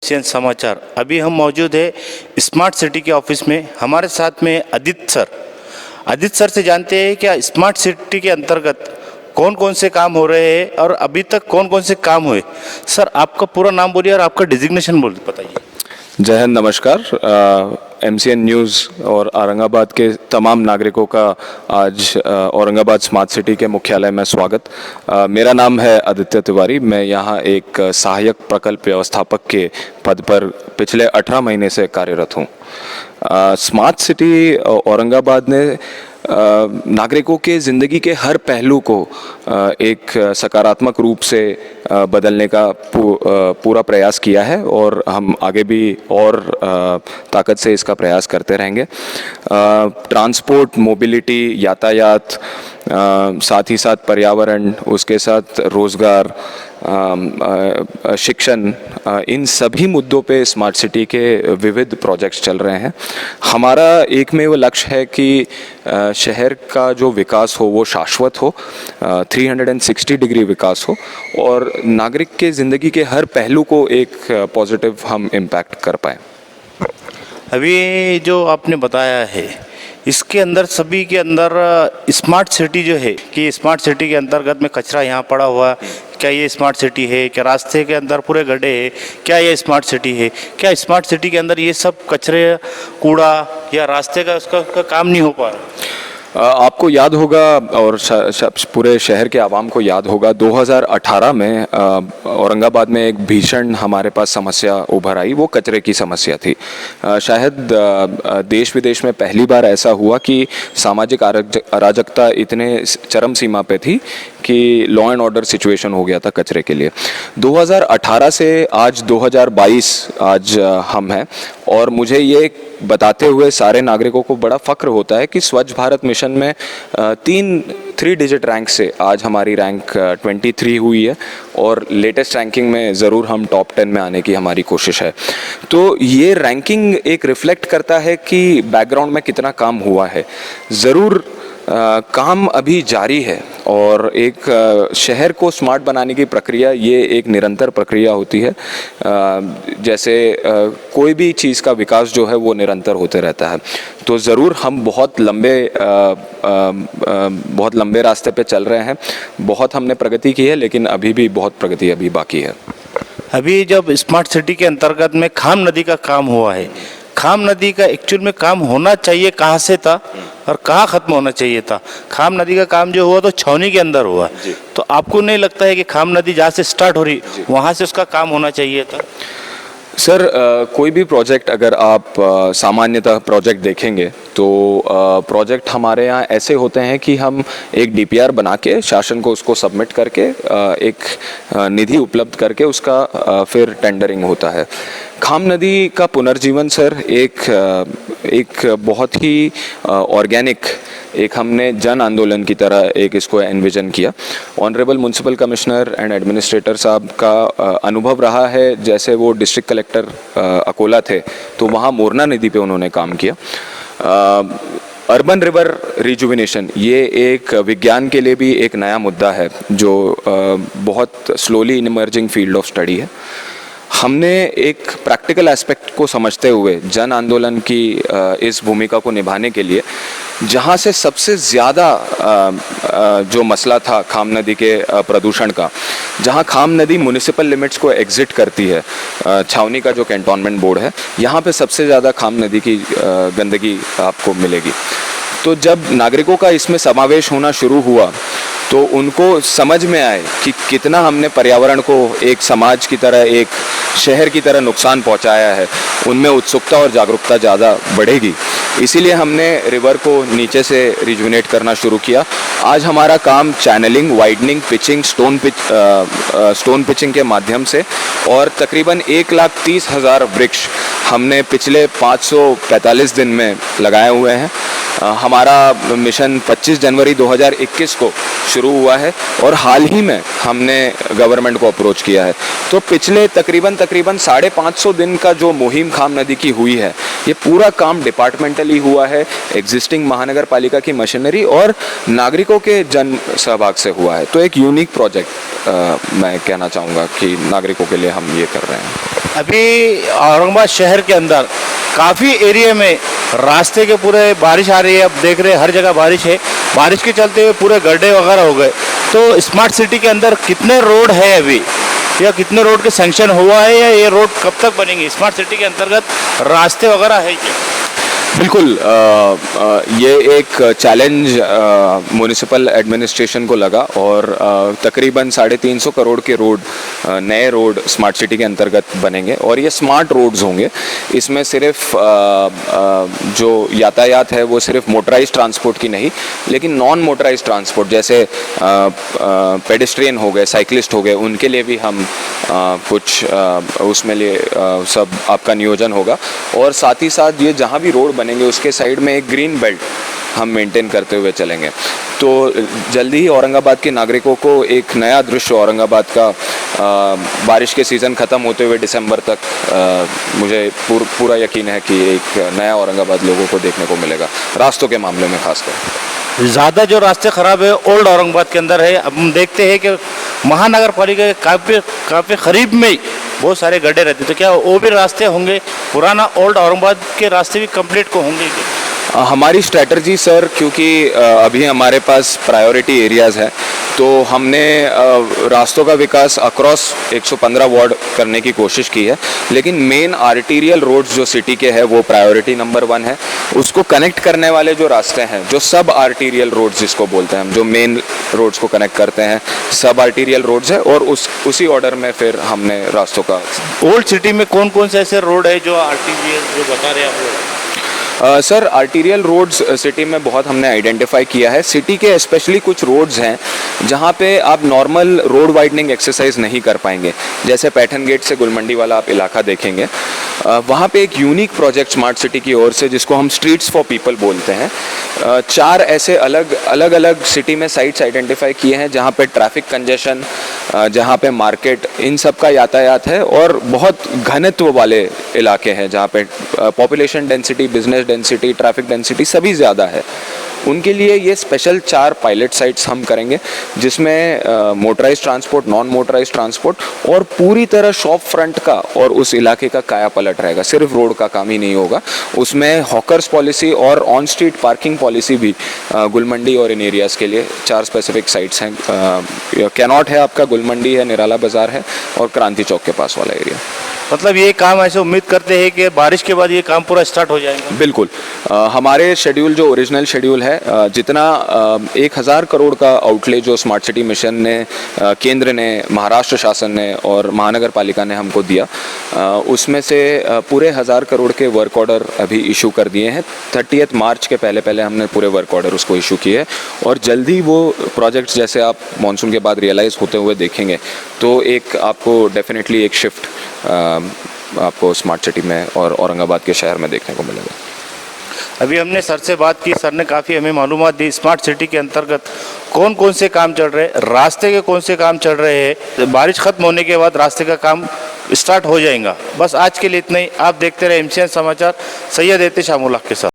समाचार। अभी हम मौजूद है स्मार्ट सिटी के ऑफिस में। हमारे साथ में आदित्य सर से जानते हैं क्या स्मार्ट सिटी के अंतर्गत कौन कौन से काम हो रहे हैं और अभी तक कौन कौन से काम हुए। सर आपका पूरा नाम बोलिए और आपका डिजिग्नेशन बताइए। जय हिंद, नमस्कार। MCN न्यूज़ और औरंगाबाद के तमाम नागरिकों का आज औरंगाबाद स्मार्ट सिटी के मुख्यालय में स्वागत। मेरा नाम है आदित्य तिवारी। मैं यहाँ एक सहायक प्रकल्प व्यवस्थापक के पद पर पिछले 18 महीने से कार्यरत हूँ। स्मार्ट सिटी औरंगाबाद ने नागरिकों के ज़िंदगी के हर पहलू को एक सकारात्मक रूप से बदलने का पूरा प्रयास किया है और हम आगे भी और ताकत से इसका प्रयास करते रहेंगे। ट्रांसपोर्ट, मोबिलिटी, यातायात, साथ ही साथ पर्यावरण, उसके साथ रोज़गार, शिक्षण, इन सभी मुद्दों पे स्मार्ट सिटी के विविध प्रोजेक्ट्स चल रहे हैं। हमारा एकमेव लक्ष्य है कि शहर का जो विकास हो वो शाश्वत हो, 360 डिग्री विकास हो और नागरिक के ज़िंदगी के हर पहलू को एक पॉजिटिव हम इम्पैक्ट कर पाएँ। अभी जो आपने बताया है इसके अंदर सभी के अंदर स्मार्ट सिटी जो है कि स्मार्ट सिटी के अंतर्गत में कचरा यहाँ पड़ा हुआ, क्या ये स्मार्ट सिटी है? क्या रास्ते के अंदर पूरे गड्ढे हैं, क्या ये स्मार्ट सिटी है? क्या स्मार्ट सिटी के अंदर ये सब कचरे, कूड़ा या रास्ते का उसका काम नहीं हो पा रहा? आपको याद होगा और पूरे शहर के आवाम को याद होगा 2018 में औरंगाबाद में एक भीषण हमारे पास समस्या उभर आई। वो कचरे की समस्या थी। शायद देश विदेश में पहली बार ऐसा हुआ कि सामाजिक अराजकता इतने चरम सीमा पे थी कि लॉ एंड ऑर्डर सिचुएशन हो गया था कचरे के लिए। 2018 से आज 2022 आज हम हैं और मुझे ये बताते हुए सारे नागरिकों को बड़ा फ़ख्र होता है कि स्वच्छ भारत मिशन में 3 डिजिट रैंक से आज हमारी रैंक 23 हुई है और लेटेस्ट रैंकिंग में ज़रूर हम टॉप 10 में आने की हमारी कोशिश है। तो ये रैंकिंग एक रिफ्लेक्ट करता है कि बैकग्राउंड में कितना काम हुआ है। ज़रूर काम अभी जारी है और एक शहर को स्मार्ट बनाने की प्रक्रिया ये एक निरंतर प्रक्रिया होती है। जैसे कोई भी चीज़ का विकास जो है वो निरंतर होते रहता है। तो ज़रूर हम बहुत लंबे रास्ते पे चल रहे हैं। बहुत हमने प्रगति की है लेकिन अभी भी बहुत प्रगति अभी बाकी है। अभी जब स्मार्ट सिटी के अंतर्गत में खाम नदी का काम हुआ है, खाम नदी का एक्चुअल में काम होना चाहिए कहाँ से था और कहाँ ख़त्म होना चाहिए था? खाम नदी का काम जो हुआ तो छावनी के अंदर हुआ, तो आपको नहीं लगता है कि खाम नदी जहाँ से स्टार्ट हो रही वहाँ से उसका काम होना चाहिए था? सर, कोई भी प्रोजेक्ट अगर आप सामान्यतः प्रोजेक्ट देखेंगे तो प्रोजेक्ट हमारे यहाँ ऐसे होते हैं कि हम एक DPR बना के शासन को उसको सबमिट करके एक निधि उपलब्ध करके उसका फिर टेंडरिंग होता है। खाम नदी का पुनर्जीवन सर एक बहुत ही ऑर्गेनिक, एक हमने जन आंदोलन की तरह एक इसको एनविजन किया। Honourable municipal commissioner and administrator साहब का अनुभव रहा है, जैसे वो डिस्ट्रिक्ट कलेक्टर अकोला थे तो वहाँ मोरना नदी पे उन्होंने काम किया। अर्बन रिवर रिजुविनेशन ये एक विज्ञान के लिए भी एक नया मुद्दा है जो बहुत slowly emerging field of study है। हमने एक प्रैक्टिकल एस्पेक्ट को समझते हुए जन आंदोलन की इस भूमिका को निभाने के लिए जहाँ से सबसे ज़्यादा जो मसला था खाम नदी के प्रदूषण का, जहाँ खाम नदी म्युनिसिपल लिमिट्स को एग्जिट करती है, छावनी का जो कैंटोनमेंट बोर्ड है, यहाँ पे सबसे ज़्यादा खाम नदी की गंदगी आपको मिलेगी। तो जब नागरिकों का इसमें समावेश होना शुरू हुआ तो उनको समझ में आए कि कितना हमने पर्यावरण को एक समाज की तरह, एक शहर की तरह नुकसान पहुंचाया है, उनमें उत्सुकता और जागरूकता ज़्यादा बढ़ेगी। इसीलिए हमने रिवर को नीचे से रिजुविनेट करना शुरू किया। आज हमारा काम channelling, widening, pitching, stone pitching के माध्यम से और तकरीबन 1,30,000 वृक्ष हमने पिछले 545 दिन में लगाए हुए हैं। हमारा मिशन 25 जनवरी 2021 को शुरू हुआ है और हाल ही में हमने गवर्नमेंट को अप्रोच किया है। तो पिछले तकरीबन 550 दिन का जो मुहिम खाम नदी की हुई है, ये पूरा काम डिपार्टमेंटली हुआ है, एग्जिस्टिंग महानगर पालिका की मशीनरी और नागरिकों के जन सहभाग से हुआ है। तो एक यूनिक प्रोजेक्ट मैं कहना चाहूँगा कि नागरिकों के लिए हम ये कर रहे हैं। अभी औरंगाबाद शहर के अंदर काफ़ी एरिया में रास्ते के पूरे बारिश आ रही है, अब देख रहे हैं हर जगह बारिश है, बारिश के चलते हुए पूरे गड्ढे वगैरह हो गए। तो स्मार्ट सिटी के अंदर कितने रोड है अभी, या कितने रोड के सैंक्शन हुआ है, या ये रोड कब तक बनेंगे? स्मार्ट सिटी के अंतर्गत रास्ते वगैरह है क्या? बिल्कुल, ये एक चैलेंज म्युनिसिपल एडमिनिस्ट्रेशन को लगा और तकरीबन 350 करोड़ के रोड, नए रोड स्मार्ट सिटी के अंतर्गत बनेंगे और ये स्मार्ट रोड्स होंगे। इसमें सिर्फ जो यातायात है वो सिर्फ मोटराइज ट्रांसपोर्ट की नहीं, लेकिन नॉन मोटराइज ट्रांसपोर्ट जैसे पेडेस्ट्रियन हो गए, साइकिलिस्ट हो गए, उनके लिए भी हम कुछ उसमें लिए सब आपका नियोजन होगा। और साथ ही साथ ये जहाँ भी रोड बनेंगे उसके साइड में एक ग्रीन बेल्ट हम मेंटेन करते हुए चलेंगे। तो जल्दी ही औरंगाबाद के नागरिकों को एक नया दृश्य औरंगाबाद का बारिश के सीज़न ख़त्म होते हुए दिसंबर तक मुझे पूरा यकीन है कि एक नया औरंगाबाद लोगों को देखने को मिलेगा, रास्तों के मामले में खासकर। ज़्यादा जो रास्ते ख़राब है ओल्ड औरंगाबाद के अंदर है। अब हम देखते हैं कि महानगर पालिका के काफ़ी करीब में ही बहुत सारे गड्ढे रहते, तो क्या वो भी रास्ते होंगे? पुराना ओल्ड औरंगाबाद के रास्ते भी कंप्लीट को होंगे क्या? हमारी स्ट्रैटेजी सर, क्योंकि अभी हमारे पास प्रायोरिटी एरियाज़ है, तो हमने रास्तों का विकास अक्रॉस 115 वार्ड करने की कोशिश की है, लेकिन मेन आर्टीरियल रोड्स जो सिटी के हैं वो प्रायोरिटी नंबर 1 है। उसको कनेक्ट करने वाले जो रास्ते हैं, जो सब आर्टीरियल रोड्स जिसको बोलते हैं हम, जो मेन रोड्स को कनेक्ट करते हैं, सब आर्टीरियल रोड्स है और उसी ऑर्डर में फिर हमने रास्तों का। ओल्ड सिटी में कौन कौन से ऐसे रोड है जो आर्टीरियल जो बता रहे हैं आप लोग? सर, आर्टीरियल रोड्स सिटी में बहुत हमने आइडेंटिफाई किया है। सिटी के स्पेशली कुछ रोड्स हैं जहाँ पे आप नॉर्मल रोड वाइडनिंग एक्सरसाइज नहीं कर पाएंगे, जैसे पैठन गेट से गुलमंडी वाला आप इलाका देखेंगे, वहाँ पे एक यूनिक प्रोजेक्ट स्मार्ट सिटी की ओर से जिसको हम स्ट्रीट्स फॉर पीपल बोलते हैं, 4 ऐसे अलग सिटी में साइट्स आइडेंटिफाई किए हैं जहाँ पे ट्रैफिक कंजेशन, जहाँ पे मार्केट, इन सब का यातायात है और बहुत घनत्व वाले इलाके हैं जहाँ पे population density, business density, traffic density सभी ज़्यादा है। उनके लिए ये स्पेशल 4 पायलट साइट्स हम करेंगे जिसमें motorise transport, non motorise transport और पूरी तरह शॉप फ्रंट का और उस इलाके का काया पलट रहेगा। सिर्फ रोड का काम ही नहीं होगा, उसमें हॉकर्स पॉलिसी और ऑन स्ट्रीट पार्किंग पॉलिसी भी गुलमंडी और इन एरियाज़ के लिए 4 स्पेसिफिक साइट्स हैं। कैनॉट है आपका, गुलमंडी है, निराला बाज़ार है और क्रांति चौक के पास वाला एरिया। मतलब ये काम ऐसे उम्मीद करते हैं कि बारिश के बाद ये काम पूरा स्टार्ट हो जाएगा? बिल्कुल, हमारे शेड्यूल जो ओरिजिनल शेड्यूल है, जितना 1000 करोड़ का आउटले जो स्मार्ट सिटी मिशन ने, केंद्र ने, महाराष्ट्र शासन ने और महानगर पालिका ने हमको दिया, उसमें से पूरे 1000 करोड़ के वर्क ऑर्डर अभी इशू कर दिए हैं। 30 मार्च के पहले हमने पूरे वर्क ऑर्डर उसको इशू किए हैं और जल्दी वो प्रोजेक्ट्स जैसे आप मानसून के बाद रियलाइज़ होते हुए देखेंगे तो एक आपको डेफिनेटली एक शिफ्ट आपको स्मार्ट सिटी में और औरंगाबाद के शहर में देखने को मिलेगा। अभी हमने सर से बात की, सर ने काफ़ी हमें मालूमात दी स्मार्ट सिटी के अंतर्गत कौन कौन से काम चल रहे हैं, रास्ते के कौन से काम चल रहे हैं। बारिश खत्म होने के बाद रास्ते का काम स्टार्ट हो जाएगा। बस आज के लिए इतना ही। आप देखते रहे MCN समाचार, सैयद एहतेशामुल्लाह के साथ।